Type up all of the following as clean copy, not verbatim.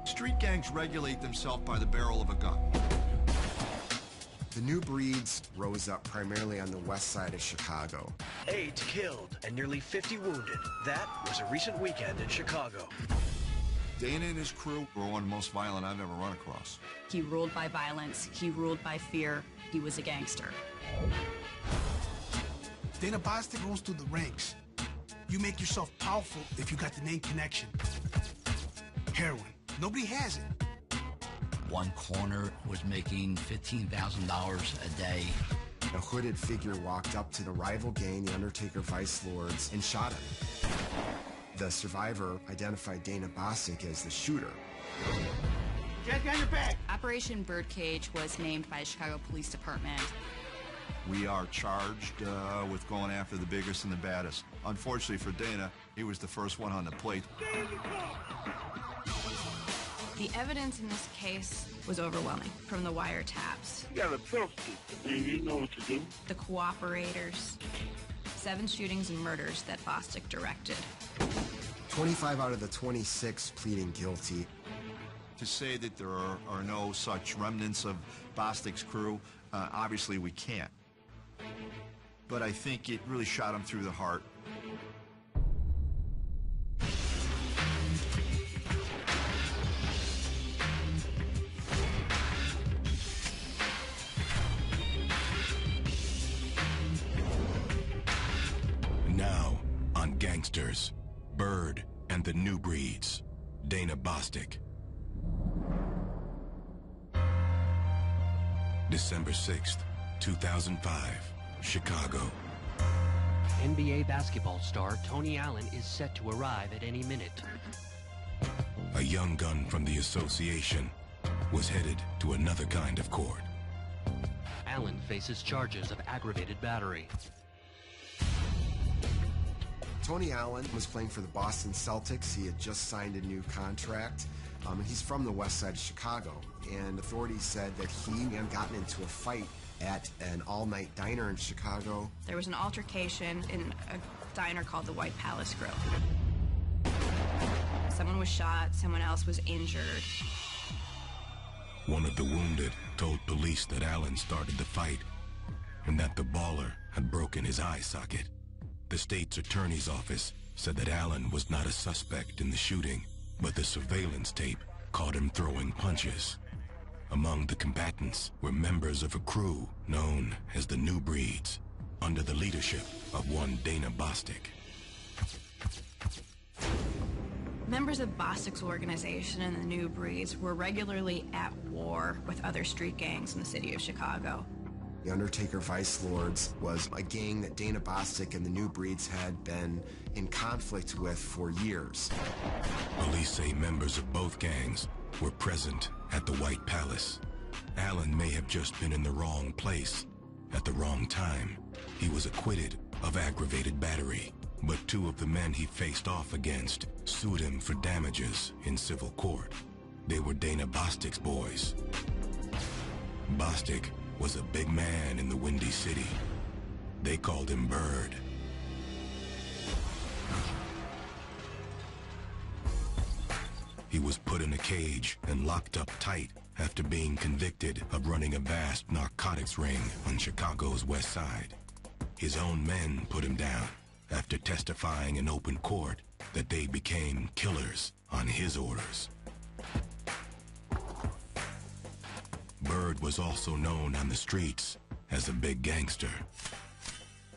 Street gangs regulate themselves by the barrel of a gun. The new breeds rose up primarily on the west side of Chicago. 8 killed and nearly 50 wounded. That was a recent weekend in Chicago. Dana and his crew were one of the most violent I've ever run across. He ruled by violence. He ruled by fear. He was a gangster. Dana Bostic goes through the ranks. You make yourself powerful if you got the name connection. Heroin. Nobody has it. One corner was making $15,000 a day. A hooded figure walked up to the rival gang, the Undertaker Vice Lords, and shot him. The survivor identified Dana Bostic as the shooter. Get on your back! Operation Birdcage was named by the Chicago Police Department. We are charged with going after the biggest and the baddest. Unfortunately for Dana, he was the first one on the plate. The evidence in this case was overwhelming, from the wiretaps. You got a pistol, you know what to do. The cooperators, 7 shootings and murders that Bostic directed. 25 out of the 26 pleading guilty. To say that there are no such remnants of Bostic's crew, obviously we can't. But I think it really shot him through the heart. Now, on Gangsters, Bird and the New Breeds, Dana Bostic. December 6th, 2005, Chicago. NBA basketball star Tony Allen is set to arrive at any minute. A young gun from the association was headed to another kind of court. Allen faces charges of aggravated battery. Tony Allen was playing for the Boston Celtics. He had just signed a new contract. And he's from the west side of Chicago. And authorities said that he had gotten into a fight at an all-night diner in Chicago. There was an altercation in a diner called the White Palace Grill. Someone was shot, someone else was injured. One of the wounded told police that Allen started the fight and that the baller had broken his eye socket. The state's attorney's office said that Allen was not a suspect in the shooting, but the surveillance tape caught him throwing punches. Among the combatants were members of a crew known as the New Breeds, under the leadership of one Dana Bostic. Members of Bostic's organization and the New Breeds were regularly at war with other street gangs in the city of Chicago. The Undertaker Vice Lords was a gang that Dana Bostic and the New Breeds had been in conflict with for years. Police say members of both gangs were present at the White Palace. Allen may have just been in the wrong place at the wrong time. He was acquitted of aggravated battery, but 2 of the men he faced off against sued him for damages in civil court. They were Dana Bostic's boys. Bostic was a big man in the Windy City. They called him Bird. He was put in a cage and locked up tight after being convicted of running a vast narcotics ring on Chicago's west side. His own men put him down after testifying in open court that they became killers on his orders. Bird was also known on the streets as a big gangster.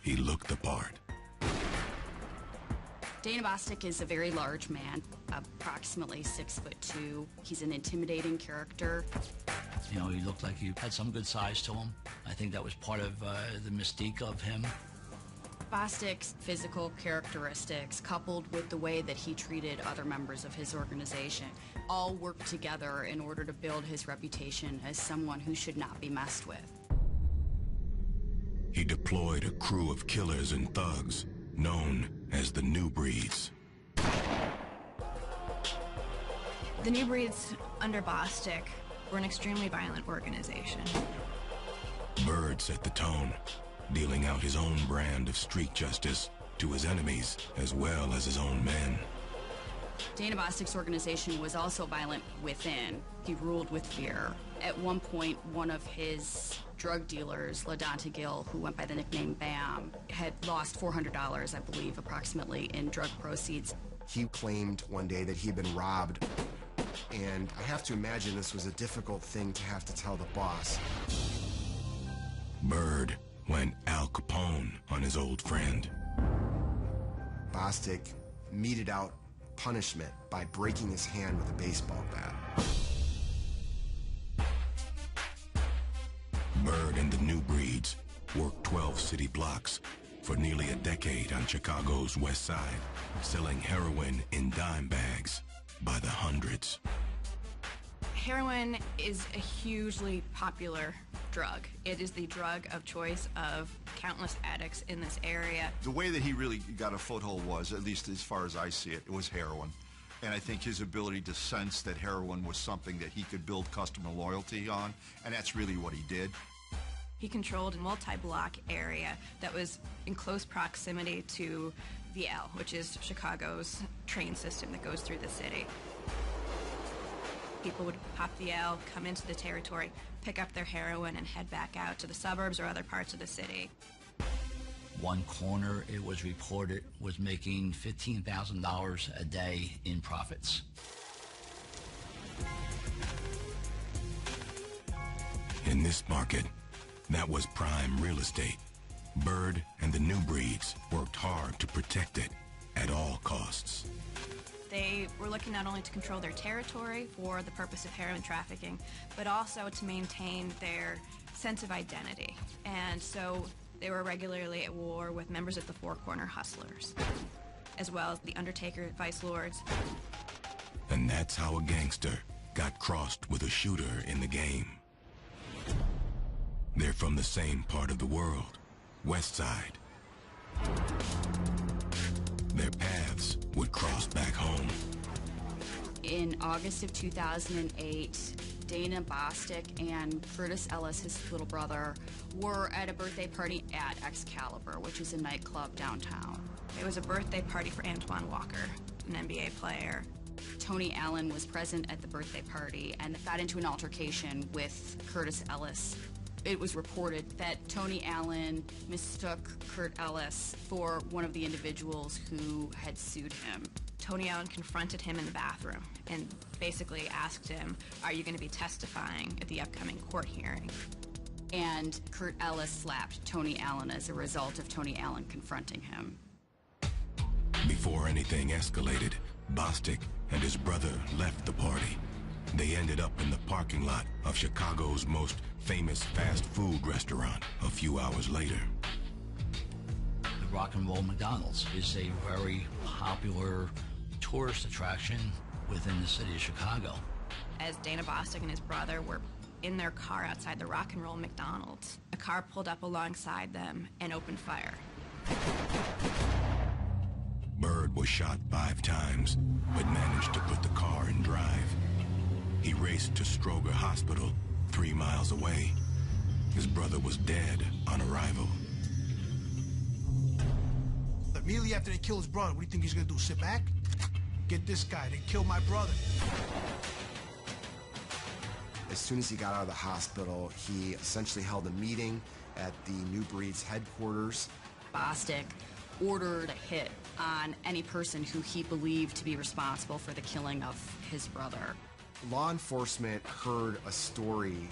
He looked the part. Dana Bostic is a very large man, approximately 6'2". He's an intimidating character. You know, he looked like he had some good size to him. I think that was part of the mystique of him. Bostic's physical characteristics, coupled with the way that he treated other members of his organization, all worked together in order to build his reputation as someone who should not be messed with. He deployed a crew of killers and thugs known as the New Breeds. The New Breeds, under Bostic, were an extremely violent organization. Bird set the tone, dealing out his own brand of street justice to his enemies as well as his own men. Dana Bostic's organization was also violent within. He ruled with fear. At one point, one of his drug dealers, LaDonta Gill, who went by the nickname Bam, had lost $400, I believe, approximately, in drug proceeds. He claimed one day that he'd been robbed, and I have to imagine this was a difficult thing to have to tell the boss. Bird went Al Capone on his old friend. Bostic meted out punishment by breaking his hand with a baseball bat. Bird and the New Breeds worked 12 city blocks for nearly a decade on Chicago's West Side, selling heroin in dime bags by the hundreds. Heroin is a hugely popular drug. It is the drug of choice of countless addicts in this area. The way that he really got a foothold was, at least as far as I see it, it was heroin. And I think his ability to sense that heroin was something that he could build customer loyalty on, and that's really what he did. He controlled a multi-block area that was in close proximity to the L, which is Chicago's train system that goes through the city. People would pop the L, come into the territory, pick up their heroin, and head back out to the suburbs or other parts of the city. One corner, it was reported, was making $15,000 a day in profits. In this market, that was prime real estate. Bird and the New Breeds worked hard to protect it at all costs. They were looking not only to control their territory for the purpose of heroin trafficking, but also to maintain their sense of identity. And so they were regularly at war with members of the Four Corner Hustlers, as well as the Undertaker Vice Lords. And that's how a gangster got crossed with a shooter in the game. They're from the same part of the world, West Side. Their paths would cross back home. In August of 2008, Dana Bostic and Curtis Ellis, his little brother, were at a birthday party at Excalibur, which is a nightclub downtown. It was a birthday party for Antoine Walker, an NBA player. Tony Allen was present at the birthday party and got into an altercation with Curtis Ellis. It was reported that Tony Allen mistook Kurt Ellis for one of the individuals who had sued him. Tony Allen confronted him in the bathroom and basically asked him, "Are you going to be testifying at the upcoming court hearing?" And Kurt Ellis slapped Tony Allen as a result of Tony Allen confronting him. Before anything escalated, Bostic and his brother left the party. They ended up in the parking lot of Chicago's most famous fast food restaurant a few hours later. The Rock and Roll McDonald's is a very popular tourist attraction within the city of Chicago. As Dana Bostic and his brother were in their car outside the Rock and Roll McDonald's, a car pulled up alongside them and opened fire. Bird was shot 5 times, but managed to put the car in drive. He raced to Stroger Hospital, 3 miles away. His brother was dead on arrival. Immediately after they kill his brother, what do you think he's gonna do, sit back? Get this guy, they killed my brother. As soon as he got out of the hospital, he essentially held a meeting at the New Breeds headquarters. Bostic ordered a hit on any person who he believed to be responsible for the killing of his brother. Law enforcement heard a story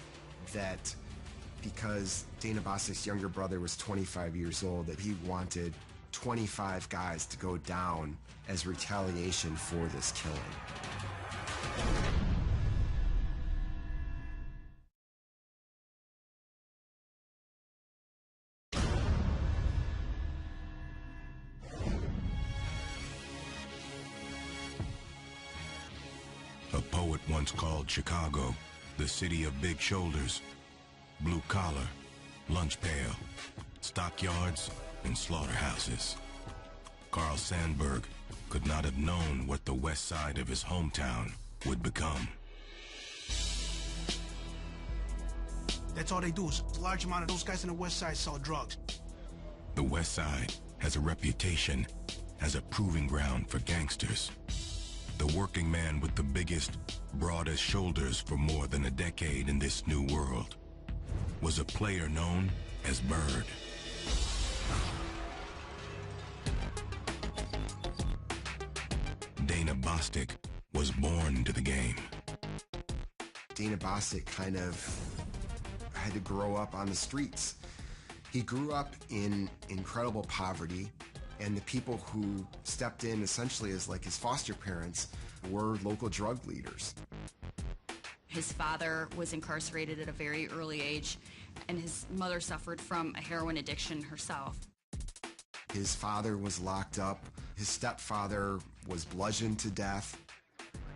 that because Dana Bostic's younger brother was 25 years old, that he wanted 25 guys to go down as retaliation for this killing. A poet once called Chicago the city of big shoulders, blue collar, lunch pail, stockyards, and slaughterhouses. Carl Sandburg could not have known what the west side of his hometown would become. That's all they do is a large amount of those guys on the west side sell drugs. The west side has a reputation as a proving ground for gangsters. the working man with the biggest, broadest shoulders for more than a decade in this new world, was a player known as Bird. Dana Bostic was born to the game. Dana Bostic kind of had to grow up on the streets. He grew up in incredible poverty, and the people who stepped in essentially as like his foster parents were local drug leaders. His father was incarcerated at a very early age, and his mother suffered from a heroin addiction herself. His father was locked up. His stepfather was bludgeoned to death.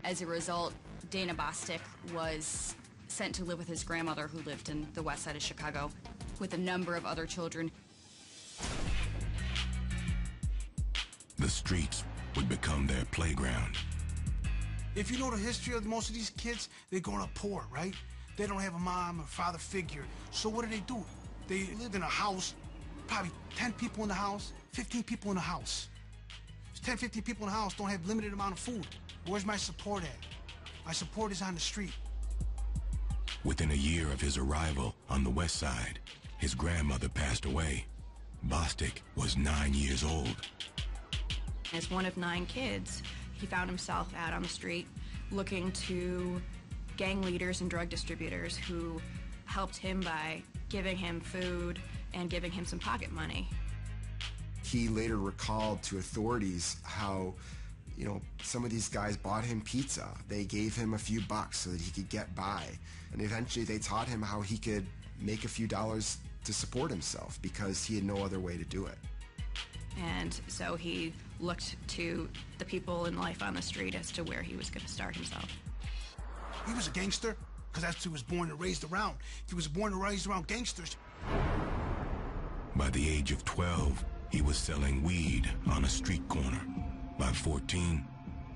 As a result, Dana Bostic was sent to live with his grandmother, who lived in the west side of Chicago, with a number of other children. The streets would become their playground. If you know the history of most of these kids, they're growing up poor, right? They don't have a mom or father figure. So what do? They live in a house, probably 10 people in the house, 15 people in the house. 10, 15 people in the house don't have limited amount of food. Where's my support at? My support is on the street. Within a year of his arrival on the west side, his grandmother passed away. Bostic was 9 years old. As one of 9 kids, he found himself out on the street looking to gang leaders and drug distributors who helped him by giving him food and giving him some pocket money. He later recalled to authorities how, you know, some of these guys bought him pizza. They gave him a few bucks so that he could get by. And eventually they taught him how he could make a few dollars to support himself because he had no other way to do it. And so he looked to the people in life on the street as to where he was going to start himself. He was a gangster because that's who he was born and raised around. If he was born and raised around gangsters. By the age of 12, he was selling weed on a street corner. By 14,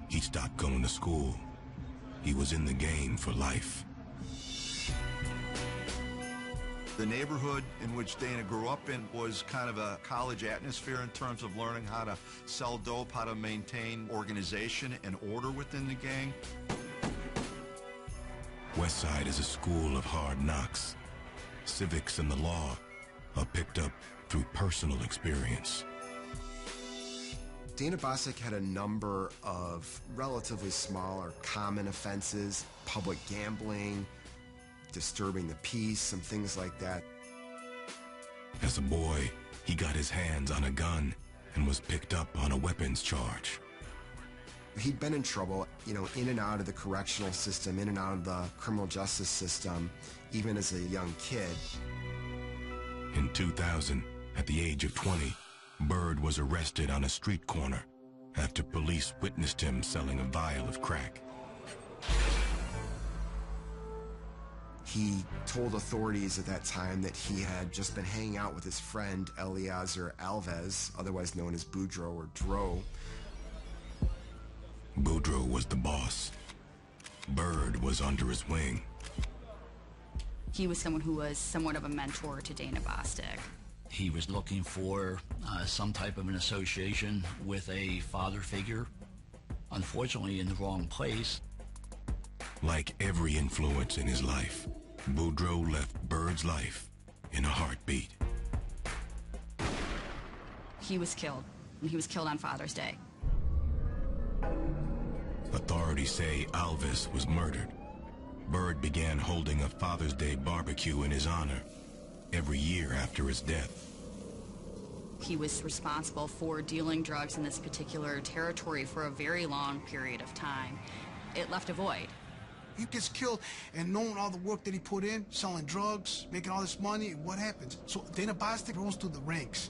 he stopped going to school. He was in the game for life. The neighborhood in which Dana grew up in was kind of a college atmosphere in terms of learning how to sell dope, how to maintain organization and order within the gang. Westside is a school of hard knocks. Civics and the law are picked up through personal experience. Dana Bostic had a number of relatively small or common offenses, public gambling, disturbing the peace, some things like that. As a boy, he got his hands on a gun and was picked up on a weapons charge. He'd been in trouble, you know, in and out of the correctional system, in and out of the criminal justice system, even as a young kid. In 2000, at the age of 20, Bird was arrested on a street corner after police witnessed him selling a vial of crack. He told authorities at that time that he had just been hanging out with his friend Eliezer Alves, otherwise known as Boudreaux or Dro. Boudreaux was the boss. Bird was under his wing. He was someone who was somewhat of a mentor to Dana Bostic. He was looking for some type of an association with a father figure, unfortunately in the wrong place. Like every influence in his life, Boudreaux left Bird's life in a heartbeat. He was killed. He was killed on Father's Day. Authorities say Alves was murdered. Bird began holding a Father's Day barbecue in his honor every year after his death. He was responsible for dealing drugs in this particular territory for a very long period of time. It left a void. He gets killed, and knowing all the work that he put in, selling drugs, making all this money, what happens? So Dana Bostic rose through the ranks,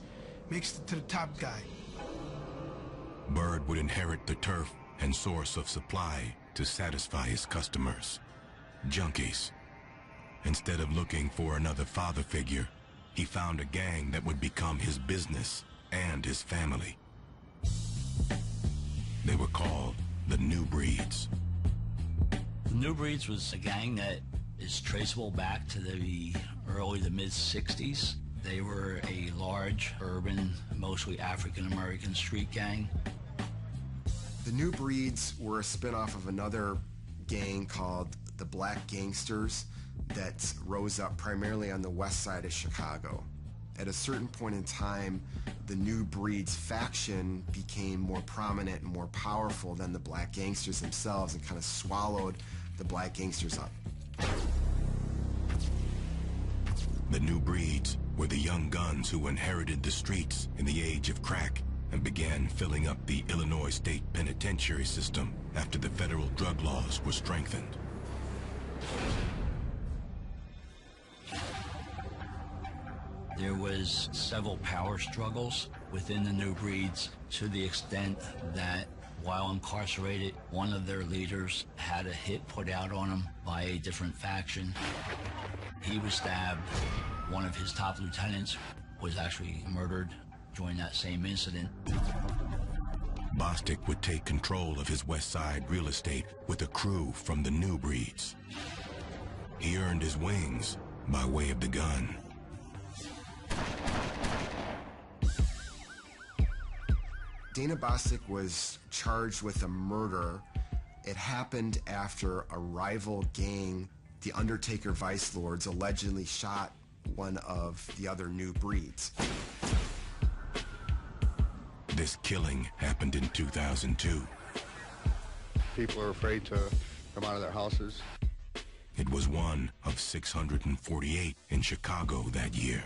makes it to the top guy. Bird would inherit the turf and source of supply to satisfy his customers, junkies. Instead of looking for another father figure, he found a gang that would become his business and his family. They were called the New Breeds. The New Breeds was a gang that is traceable back to the early to mid-'60s. They were a large, urban, mostly African-American street gang. The New Breeds were a spinoff of another gang called the Black Gangsters that rose up primarily on the west side of Chicago. At a certain point in time, the New Breeds faction became more prominent and more powerful than the Black Gangsters themselves and kind of swallowed the Black Gangsters up. The New Breeds were the young guns who inherited the streets in the age of crack and began filling up the Illinois state penitentiary system after the federal drug laws were strengthened. There was several power struggles within the New Breeds to the extent that while incarcerated, one of their leaders had a hit put out on him by a different faction. He was stabbed. One of his top lieutenants was actually murdered during that same incident. Bostic would take control of his West Side real estate with a crew from the New Breeds. He earned his wings by way of the gun. Dana Bostic was charged with a murder. It happened after a rival gang, the Undertaker Vice Lords, allegedly shot one of the other New Breeds. This killing happened in 2002. People are afraid to come out of their houses. It was one of 648 in Chicago that year.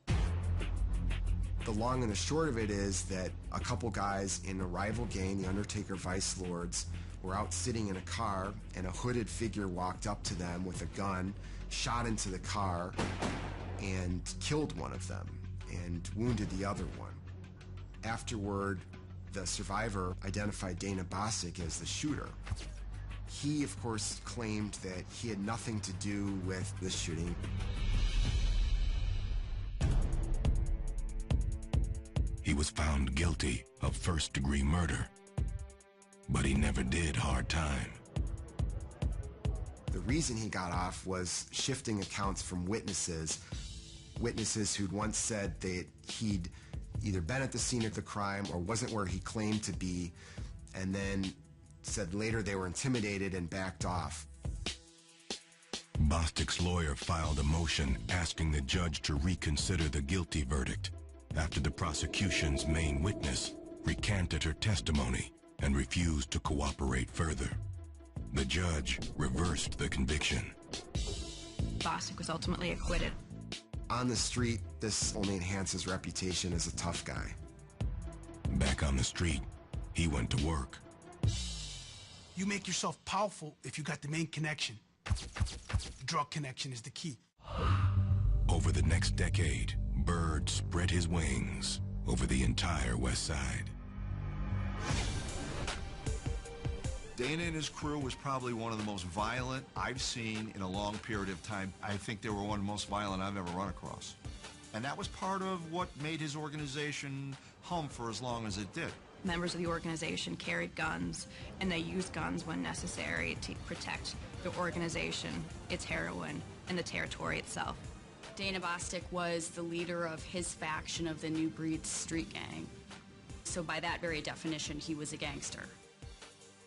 The long and the short of it is that a couple guys in a rival gang, the Undertaker Vice Lords, were out sitting in a car, and a hooded figure walked up to them with a gun, shot into the car, and killed one of them and wounded the other one. Afterward, the survivor identified Dana Bostic as the shooter. He, of course, claimed that he had nothing to do with the shooting. He was found guilty of first-degree murder, but he never did hard time. The reason he got off was shifting accounts from witnesses who'd once said that he'd either been at the scene of the crime or wasn't where he claimed to be, and then said later they were intimidated and backed off. Bostic's lawyer filed a motion asking the judge to reconsider the guilty verdict after the prosecution's main witness recanted her testimony and refused to cooperate further. The judge reversed the conviction. Bostic was ultimately acquitted. On the street, this only enhanced his reputation as a tough guy. Back on the street, he went to work. You make yourself powerful if you got the main connection. The drug connection is the key. Over the next decade, Bird spread his wings over the entire West Side. Dana and his crew was probably one of the most violent I've seen in a long period of time. I think they were one of the most violent I've ever run across. And that was part of what made his organization hum for as long as it did. Members of the organization carried guns, and they used guns when necessary to protect the organization, its heroine, and the territory itself. Dana Bostic was the leader of his faction of the New Breeds street gang. So by that very definition, he was a gangster.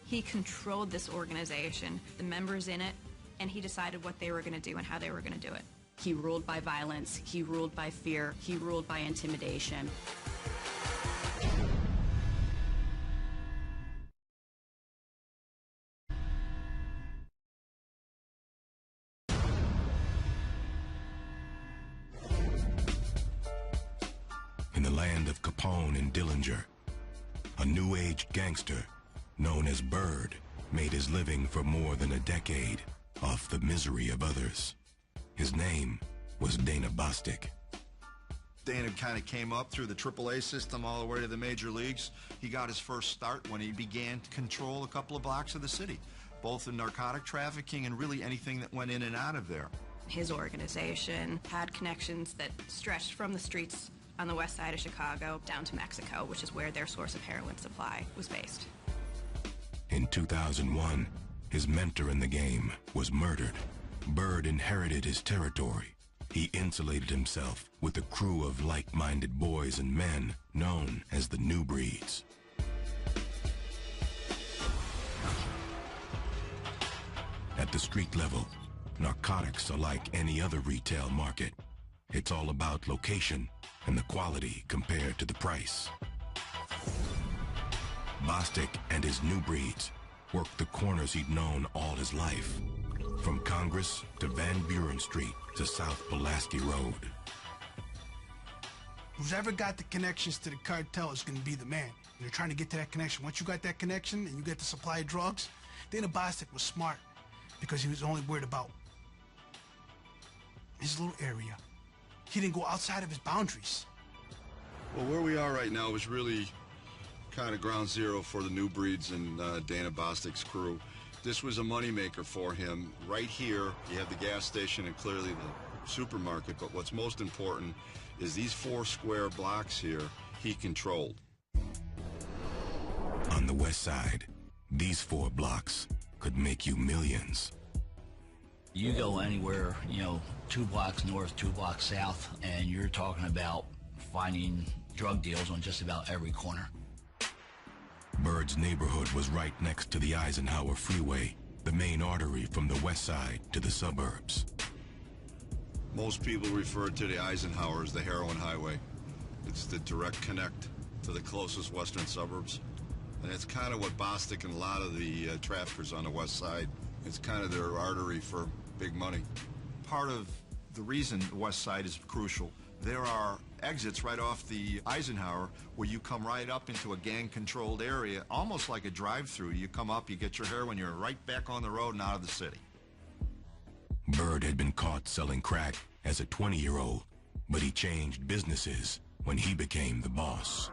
He controlled this organization, the members in it, and he decided what they were going to do and how they were going to do it. He ruled by violence, he ruled by fear, he ruled by intimidation. In the land of Capone and Dillinger, a new-age gangster known as Bird made his living for more than a decade off the misery of others. His name was Dana Bostic. Dana kind of came up through the AAA system all the way to the major leagues. He got his first start when he began to control a couple of blocks of the city, both in narcotic trafficking and really anything that went in and out of there. His organization had connections that stretched from the streets on the west side of Chicago down to Mexico, which is where their source of heroin supply was based. In 2001, his mentor in the game was murdered. Bird inherited his territory. He insulated himself with a crew of like-minded boys and men known as the New Breeds. At the street level, narcotics are like any other retail market. It's all about location and the quality compared to the price. Bostic and his new breeds worked the corners he'd known all his life, from Congress to Van Buren Street to South Pulaski Road. Who's ever got the connections to the cartel is going to be the man. You're trying to get to that connection. Once you got that connection and you get the supply of drugs, Dana Bostic was smart because he was only worried about his little area. He didn't go outside of his boundaries. Well, where we are right now is really kind of ground zero for the new breeds and Dana Bostic's crew. This was a moneymaker for him. Right here, you have the gas station and clearly the supermarket, but what's most important is these 4 square blocks here he controlled. On the west side, these 4 blocks could make you millions. You go anywhere, 2 blocks north, 2 blocks south, and you're talking about finding drug deals on just about every corner. Bird's neighborhood was right next to the Eisenhower Freeway, the main artery from the west side to the suburbs. Most people refer to the Eisenhower as the heroin highway. It's the direct connect to the closest western suburbs. And it's kind of what Bostic and a lot of the traffickers on the west side, it's kind of their artery for big money. Part of the reason the west side is crucial, there are exits right off the Eisenhower where you come right up into a gang-controlled area, almost like a drive-through. You come up, you get your heroin, you're right back on the road and out of the city. Bird had been caught selling crack as a 20-year-old, but he changed businesses when he became the boss.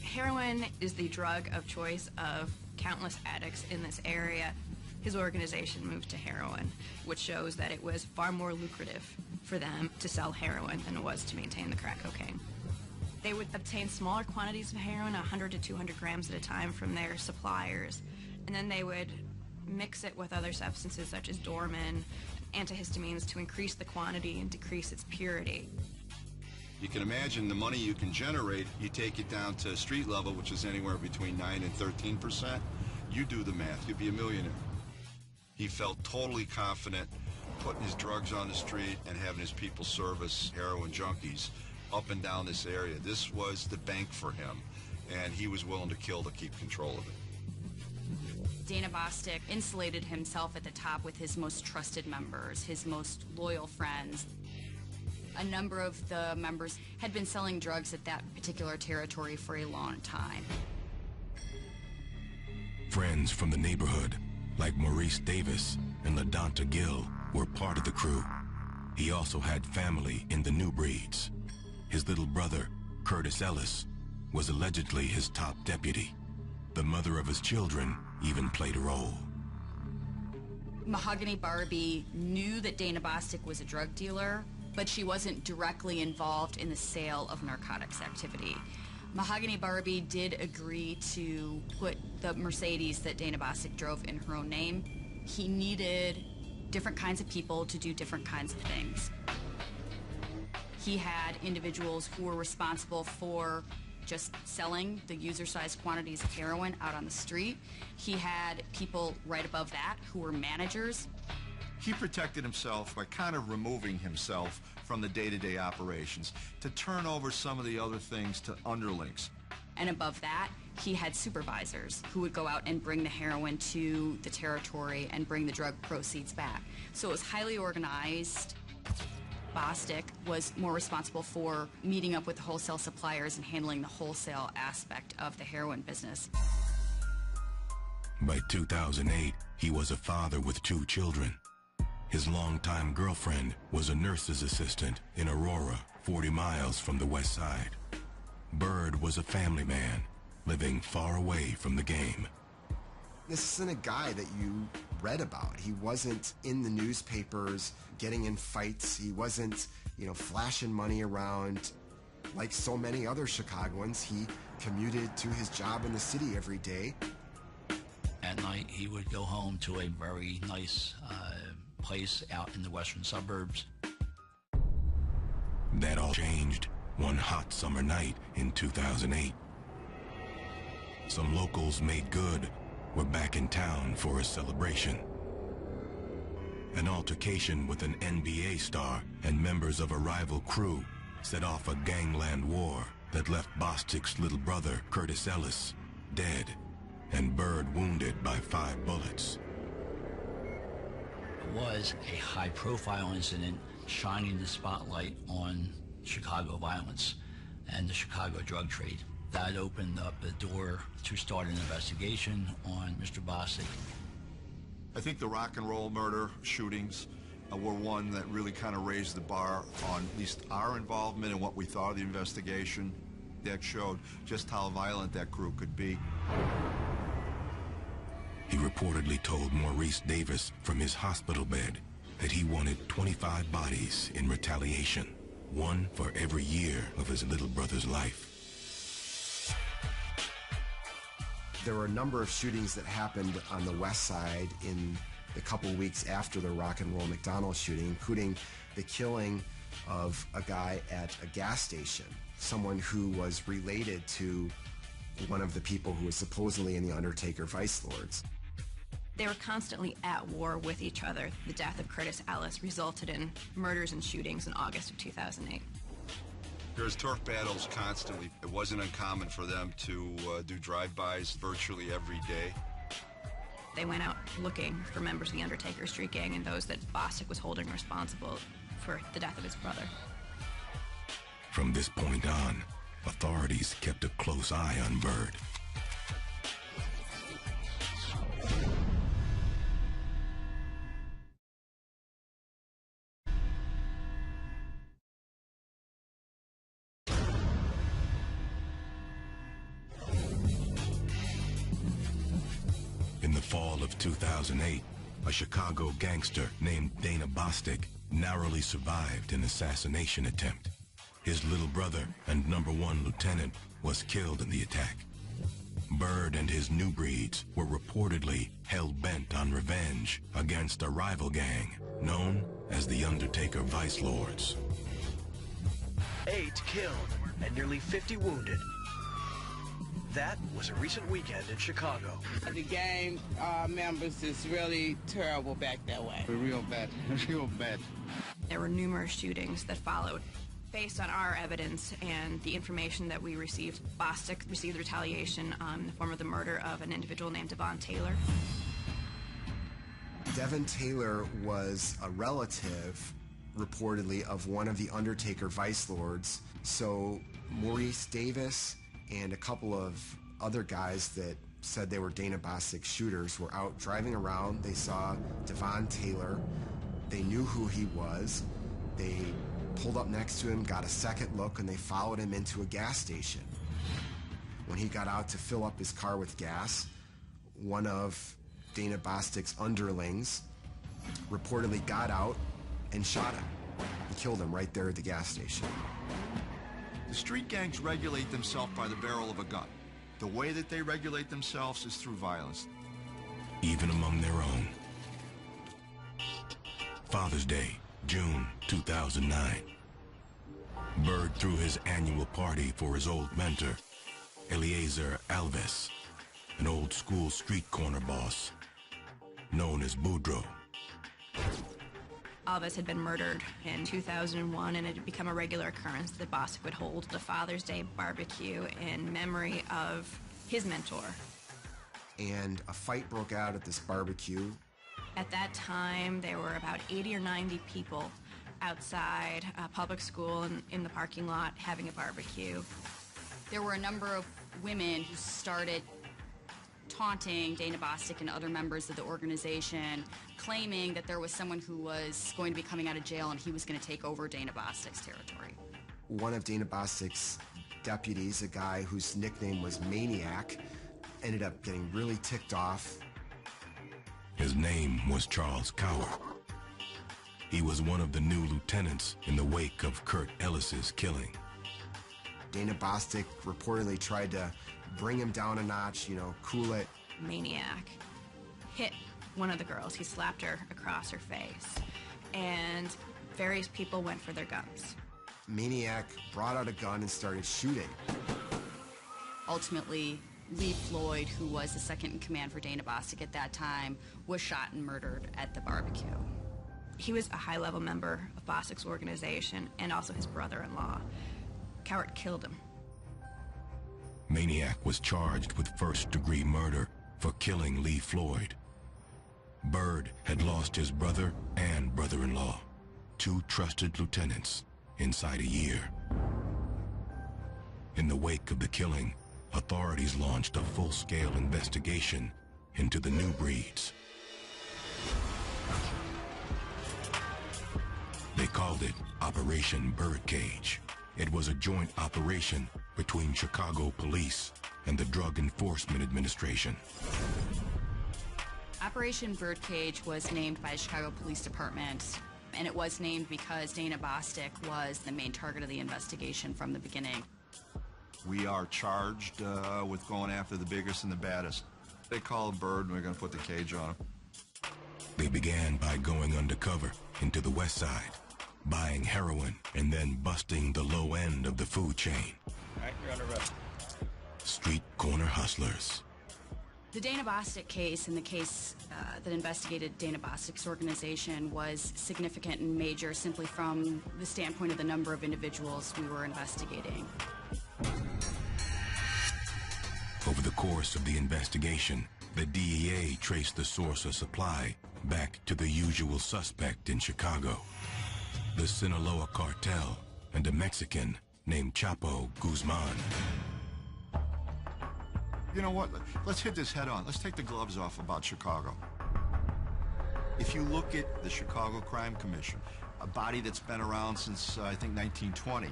Heroin is the drug of choice of countless addicts in this area. His organization moved to heroin, which shows that it was far more lucrative for them to sell heroin than it was to maintain the crack cocaine. They would obtain smaller quantities of heroin, 100 to 200 grams at a time, from their suppliers, and then they would mix it with other substances such as Dorman, antihistamines, to increase the quantity and decrease its purity. You can imagine the money you can generate, you take it down to street level, which is anywhere between 9 and 13%. You do the math, you'd be a millionaire. He felt totally confident putting his drugs on the street and having his people service heroin junkies up and down this area. This was the bank for him, and he was willing to kill to keep control of it. Dana Bostic insulated himself at the top with his most trusted members, his most loyal friends. A number of the members had been selling drugs at that particular territory for a long time. Friends from the neighborhood, like Maurice Davis and LaDonta Gill, were part of the crew. He also had family in the new breeds. His little brother, Curtis Ellis, was allegedly his top deputy. The mother of his children even played a role. Mahogany Barbie knew that Dana Bostic was a drug dealer, but she wasn't directly involved in the sale of narcotics activity. Mahogany Barbie did agree to put the Mercedes that Dana Bostic drove in her own name. He needed different kinds of people to do different kinds of things. He had individuals who were responsible for just selling the user-sized quantities of heroin out on the street. He had people right above that who were managers. He protected himself by kind of removing himself from the day-to-day operations to turn over some of the other things to underlings. And above that, he had supervisors who would go out and bring the heroin to the territory and bring the drug proceeds back. So it was highly organized. Bostic was more responsible for meeting up with the wholesale suppliers and handling the wholesale aspect of the heroin business. By 2008, he was a father with 2 children. His longtime girlfriend was a nurse's assistant in Aurora, 40 miles from the west side. Bird was a family man, living far away from the game. This isn't a guy that you read about. He wasn't in the newspapers getting in fights. He wasn't, flashing money around. Like so many other Chicagoans, he commuted to his job in the city every day. At night, he would go home to a very nice place out in the western suburbs. That all changed one hot summer night in 2008. Some locals made good were back in town for a celebration. An altercation with an NBA star and members of a rival crew set off a gangland war that left Bostic's little brother, Curtis Ellis, dead and Bird wounded by 5 bullets. It was a high-profile incident shining the spotlight on Chicago violence and the Chicago drug trade. That opened up the door to start an investigation on Mr. Bostic. I think the rock and roll murder shootings were one that really kind of raised the bar on at least our involvement in what we thought of the investigation. That showed just how violent that crew could be. He reportedly told Maurice Davis from his hospital bed that he wanted 25 bodies in retaliation, one for every year of his little brother's life. There were a number of shootings that happened on the west side in the couple weeks after the Rock and Roll McDonald shooting, including the killing of a guy at a gas station, someone who was related to one of the people who was supposedly in the Undertaker Vice Lords. They were constantly at war with each other. The death of Curtis Ellis resulted in murders and shootings in August of 2008. There's turf battles constantly. It wasn't uncommon for them to do drive-bys virtually every day. They went out looking for members of the Undertaker Street Gang and those that Bostic was holding responsible for the death of his brother. From this point on, authorities kept a close eye on Bird. In the fall of 2008, a Chicago gangster named Dana Bostic narrowly survived an assassination attempt. His little brother and #1 lieutenant was killed in the attack. Bird and his new breeds were reportedly hell-bent on revenge against a rival gang known as the Undertaker Vice Lords. 8 killed and nearly 50 wounded. That was a recent weekend in Chicago. The gang members is really terrible back that way. Real bad, real bad. There were numerous shootings that followed. Based on our evidence and the information that we received, Bostic received retaliation in the form of the murder of an individual named Devon Taylor. Devon Taylor was a relative, reportedly, of one of the Undertaker Vice Lords. So Maurice Davis and a couple of other guys that said they were Dana Bostic shooters were out driving around. They saw Devon Taylor. They knew who he was. They pulled up next to him, got a second look, and they followed him into a gas station. When he got out to fill up his car with gas, one of Dana Bostic's underlings reportedly got out and shot him. He killed him right there at the gas station. The street gangs regulate themselves by the barrel of a gun. The way that they regulate themselves is through violence. Even among their own. Father's Day, June 2009. Bird threw his annual party for his old mentor, Eliezer Alves, an old school street corner boss, known as Boudreaux. Alves had been murdered in 2001, and it had become a regular occurrence that Bostic would hold the Father's Day barbecue in memory of his mentor. And a fight broke out at this barbecue. At that time, there were about 80 or 90 people outside a public school and in the parking lot having a barbecue. There were a number of women who started taunting Dana Bostic and other members of the organization, claiming that there was someone who was going to be coming out of jail and he was going to take over Dana Bostic's territory. One of Dana Bostic's deputies, a guy whose nickname was Maniac, ended up getting really ticked off. His name was Charles Cower. He was one of the new lieutenants in the wake of Kurt Ellis's killing. Dana Bostic reportedly tried to bring him down a notch, cool it. Maniac hit one of the girls. He slapped her across her face, and various people went for their guns. Maniac brought out a gun and started shooting. Ultimately, Lee Floyd, who was the second in command for Dana Bostic at that time, was shot and murdered at the barbecue. He was a high-level member of Bostic's organization and also his brother-in-law. Cowart killed him. Maniac was charged with first-degree murder for killing Lee Floyd. Bird had lost his brother and brother-in-law, 2 trusted lieutenants, inside a year. In the wake of the killing, authorities launched a full-scale investigation into the new breeds. They called it Operation Birdcage. It was a joint operation between Chicago police and the Drug Enforcement Administration. Operation Birdcage was named by the Chicago Police Department, and it was named because Dana Bostic was the main target of the investigation from the beginning. We are charged with going after the biggest and the baddest. They call him Bird, and we're going to put the cage on him. They began by going undercover into the West Side, buying heroin, and then busting the low end of the food chain. All right, you're under arrest. Street corner hustlers. The Dana Bostic case and the case that investigated Dana Bostic's organization was significant and major simply from the standpoint of the number of individuals we were investigating. Over the course of the investigation, the DEA traced the source of supply back to the usual suspect in Chicago, the Sinaloa cartel and a Mexican named Chapo Guzman. You know what? Let's hit this head on. Let's take the gloves off about Chicago. If you look at the Chicago Crime Commission, a body that's been around since, I think, 1920,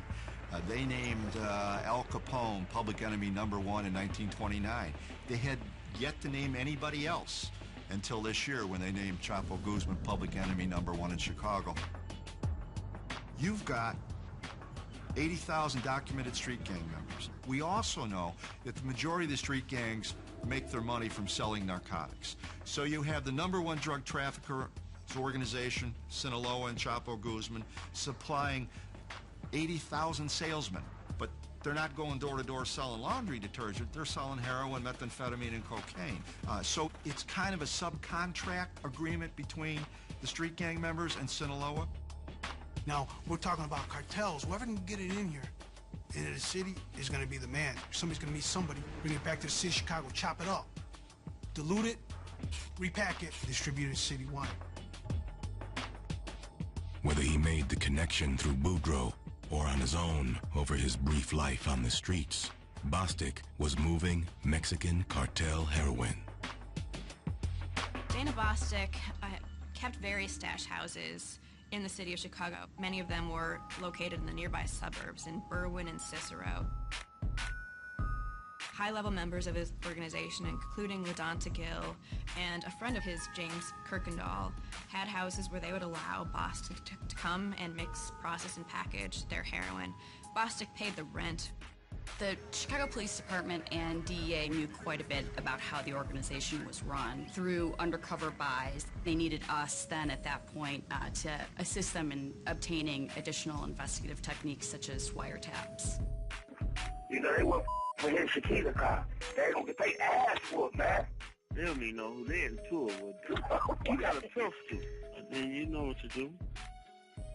they named Al Capone public enemy #1 in 1929. They had yet to name anybody else until this year when they named Chapo Guzman public enemy #1 in Chicago. You've got 80,000 documented street gang members. We also know that the majority of the street gangs make their money from selling narcotics. So you have the #1 drug trafficker organization, Sinaloa and Chapo Guzman, supplying 80,000 salesmen. But they're not going door to door selling laundry detergent. They're selling heroin, methamphetamine, and cocaine. So it's kind of a subcontract agreement between the street gang members and Sinaloa. Now, we're talking about cartels. Whoever can get it in here, into the city, is going to be the man. Somebody's going to meet somebody, bring it back to the city of Chicago, chop it up, dilute it, repack it, distribute it citywide. Whether he made the connection through Boudreaux or on his own over his brief life on the streets, Bostic was moving Mexican cartel heroin. Dana Bostic kept various stash houses in the city of Chicago. Many of them were located in the nearby suburbs in Berwyn and Cicero. High-level members of his organization, including LaDonta Gill and a friend of his, James Kirkendall, had houses where they would allow Bostic to come and mix, process, and package their heroin. Bostic paid the rent. The Chicago Police Department and DEA knew quite a bit about how the organization was run. Through undercover buys, they needed us then at that point to assist them in obtaining additional investigative techniques such as wiretaps. You know, they were for his Shakita car. They gonna get their ass whooped, man. They don't even know who they're in tour with. You got a pistol, and then you know what to do.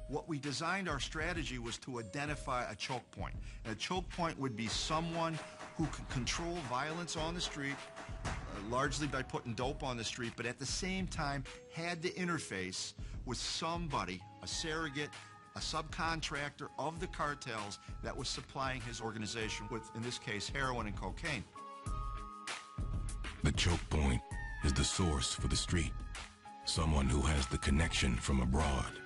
What we designed our strategy was to identify a choke point. And a choke point would be someone who could control violence on the street, largely by putting dope on the street, but at the same time had to interface with somebody, a surrogate, a subcontractor of the cartels that was supplying his organization with, in this case, heroin and cocaine. The choke point is the source for the street, someone who has the connection from abroad.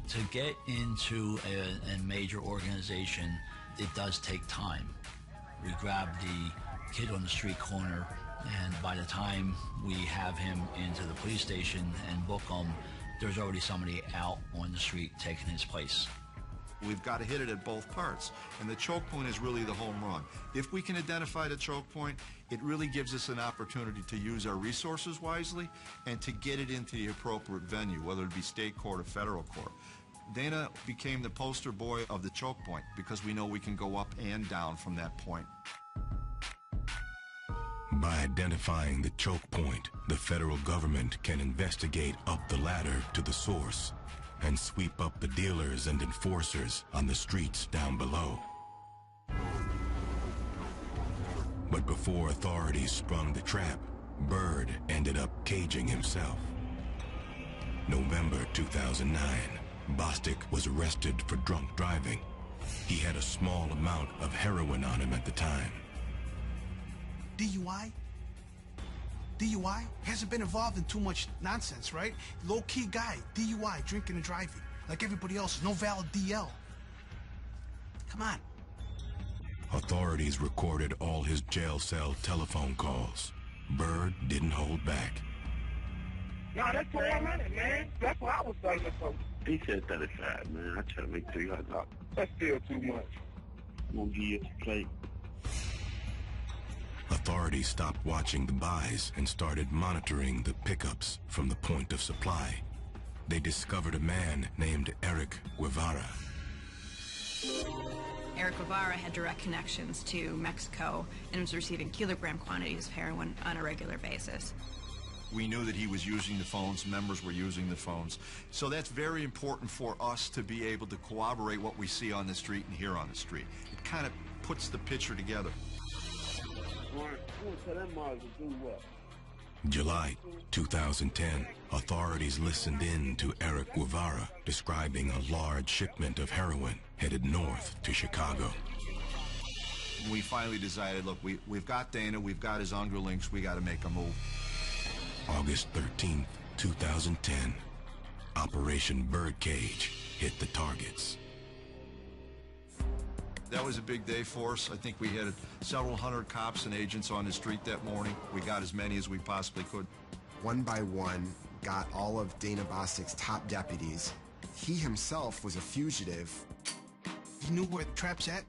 To get into a major organization, it does take time. We grab the kid on the street corner, and by the time we have him into the police station and book him, there's already somebody out on the street taking his place. We've got to hit it at both parts, and the choke point is really the home run. If we can identify the choke point, it really gives us an opportunity to use our resources wisely and to get it into the appropriate venue, whether it be state court or federal court. Dana became the poster boy of the choke point because we know we can go up and down from that point. By identifying the choke point, the federal government can investigate up the ladder to the source and sweep up the dealers and enforcers on the streets down below. But before authorities sprung the trap, Bird ended up caging himself. November 2009, Bostic was arrested for drunk driving. He had a small amount of heroin on him at the time. DUI? DUI? Hasn't been involved in too much nonsense, right? Low-key guy, DUI, drinking and driving. Like everybody else, no valid DL. Come on. Authorities recorded all his jail cell telephone calls. Bird didn't hold back. Nah, that's where I'm at, man. That's what I was thinking. He said 35, man. I try to make $300. That's still too much. I'm gonna give you a plate. Authorities stopped watching the buys and started monitoring the pickups from the point of supply. They discovered a man named Eric Guevara. Eric Guevara had direct connections to Mexico and was receiving kilogram quantities of heroin on a regular basis. We knew that he was using the phones, members were using the phones. So that's very important for us to be able to corroborate what we see on the street and hear on the street. It kind of puts the picture together. July 2010, authorities listened in to Eric Guevara describing a large shipment of heroin headed north to Chicago. We finally decided, look, we've got Dana, we've got his underlings, we got to make a move. August 13th, 2010, Operation Birdcage hit the targets. That was a big day for us. I think we had several hundred cops and agents on the street that morning. We got as many as we possibly could. One by one, got all of Dana Bostic's top deputies. He himself was a fugitive. He knew where the trap's at.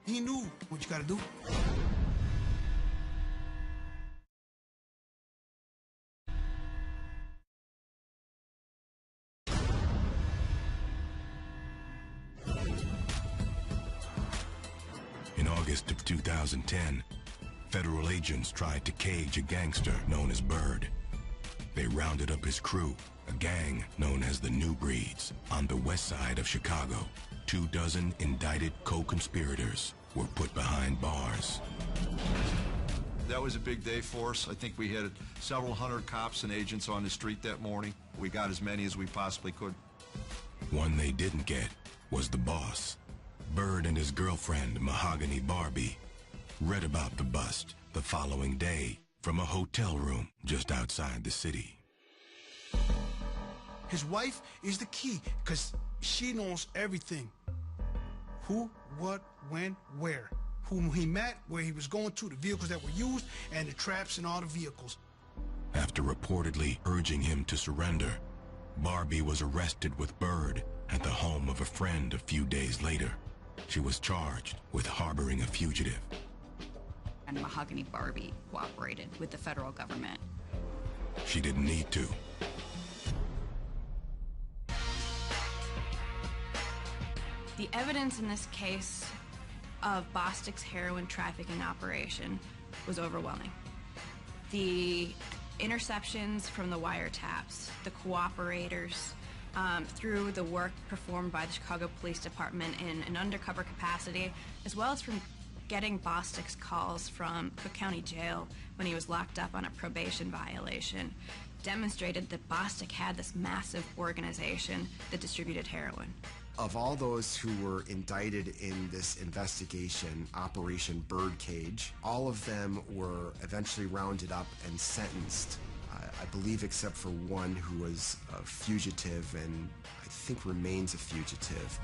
He knew what you gotta do. In August of 2010, federal agents tried to cage a gangster known as Bird. They rounded up his crew, a gang known as the New Breeds, on the west side of Chicago. 24 indicted co-conspirators were put behind bars. That was a big day for us. I think we had several hundred cops and agents on the street that morning. We got as many as we possibly could. One they didn't get was the boss. Bird and his girlfriend, Mahogany Barbie, read about the bust the following day from a hotel room just outside the city. His wife is the key, because she knows everything. Who, what, when, where. Whom he met, where he was going to, the vehicles that were used, and the traps and all the vehicles. After reportedly urging him to surrender, Barbie was arrested with Bird at the home of a friend a few days later. She was charged with harboring a fugitive. And Mahogany Barbie cooperated with the federal government. She didn't need to. The evidence in this case of Bostic's heroin trafficking operation was overwhelming. The interceptions from the wiretaps, the cooperators, through the work performed by the Chicago Police Department in an undercover capacity, as well as from getting Bostic's calls from Cook County Jail when he was locked up on a probation violation, demonstrated that Bostic had this massive organization that distributed heroin. Of all those who were indicted in this investigation, Operation Birdcage, all of them were eventually rounded up and sentenced. I believe except for one who was a fugitive and I think remains a fugitive.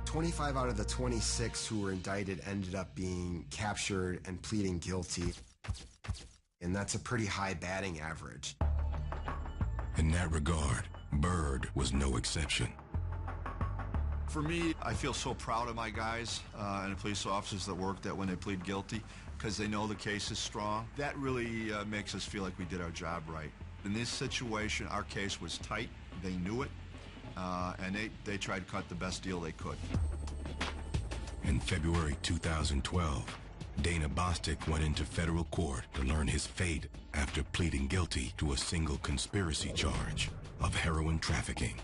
25 out of the 26 who were indicted ended up being captured and pleading guilty. And that's a pretty high batting average. In that regard, Bird was no exception. For me, I feel so proud of my guys and the police officers that work that when they plead guilty, because they know the case is strong, that really makes us feel like we did our job right. In this situation, our case was tight. They knew it, and they tried to cut the best deal they could. In February 2012, Dana Bostic went into federal court to learn his fate after pleading guilty to a single conspiracy charge of heroin trafficking.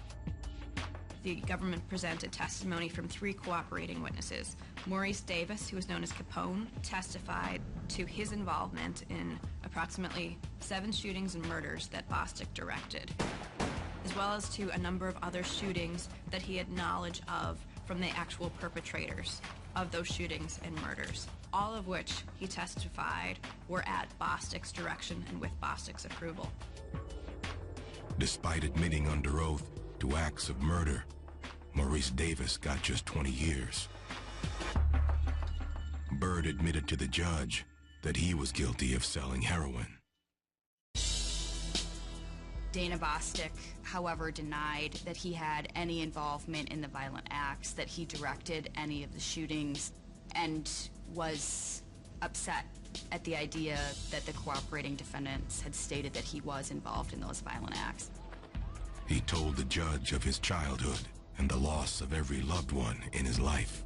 The government presented testimony from 3 cooperating witnesses. Maurice Davis, who was known as Capone, testified to his involvement in approximately 7 shootings and murders that Bostic directed, as well as to a number of other shootings that he had knowledge of from the actual perpetrators of those shootings and murders, all of which he testified were at Bostic's direction and with Bostic's approval. Despite admitting under oath to acts of murder, Maurice Davis got just 20 years. Byrd admitted to the judge that he was guilty of selling heroin. Dana Bostic, however, denied that he had any involvement in the violent acts, that he directed any of the shootings, and was upset at the idea that the cooperating defendants had stated that he was involved in those violent acts. He told the judge of his childhood and the loss of every loved one in his life.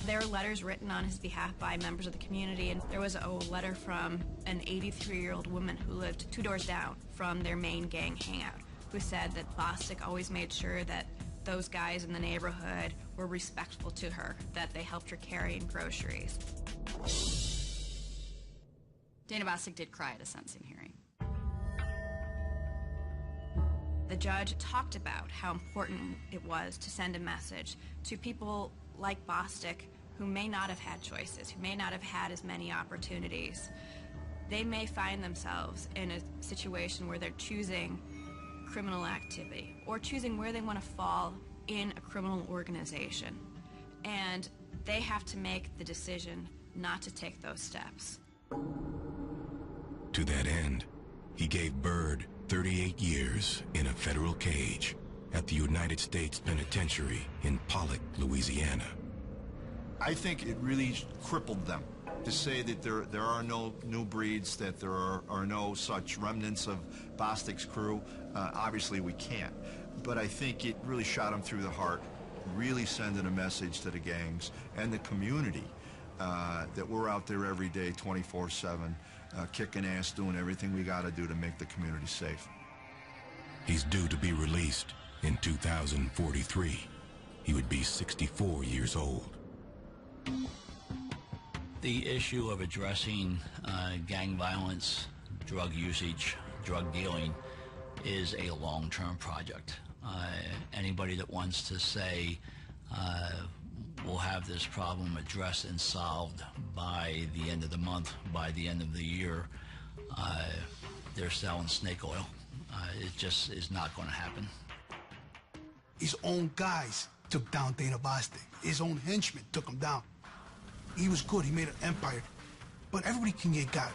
There were letters written on his behalf by members of the community, and there was a letter from an 83-year-old woman who lived 2 doors down from their main gang hangout, who said that Bostic always made sure that those guys in the neighborhood were respectful to her, that they helped her carry in groceries. Dana Bostic did cry at a sentencing hearing. The judge talked about how important it was to send a message to people like Bostic, who may not have had choices, who may not have had as many opportunities. They may find themselves in a situation where they're choosing criminal activity or choosing where they want to fall in a criminal organization. And they have to make the decision not to take those steps. To that end, he gave Byrd 38 years in a federal cage at the United States Penitentiary in Pollock, Louisiana. I think it really crippled them to say that there are no new breeds, that there are no such remnants of Bostic's crew. Obviously we can't, but I think it really shot them through the heart, really sending a message to the gangs and the community that we're out there every day 24/7, kicking ass, doing everything we got to do to make the community safe. He's due to be released in 2043. He would be 64 years old. The issue of addressing gang violence, drug usage, drug dealing is a long-term project. Anybody that wants to say we'll have this problem addressed and solved by the end of the month, by the end of the year, they're selling snake oil. It just is not going to happen. His own guys took down Dana Bostic. His own henchmen took him down. He was good. He made an empire. But everybody can get gotten.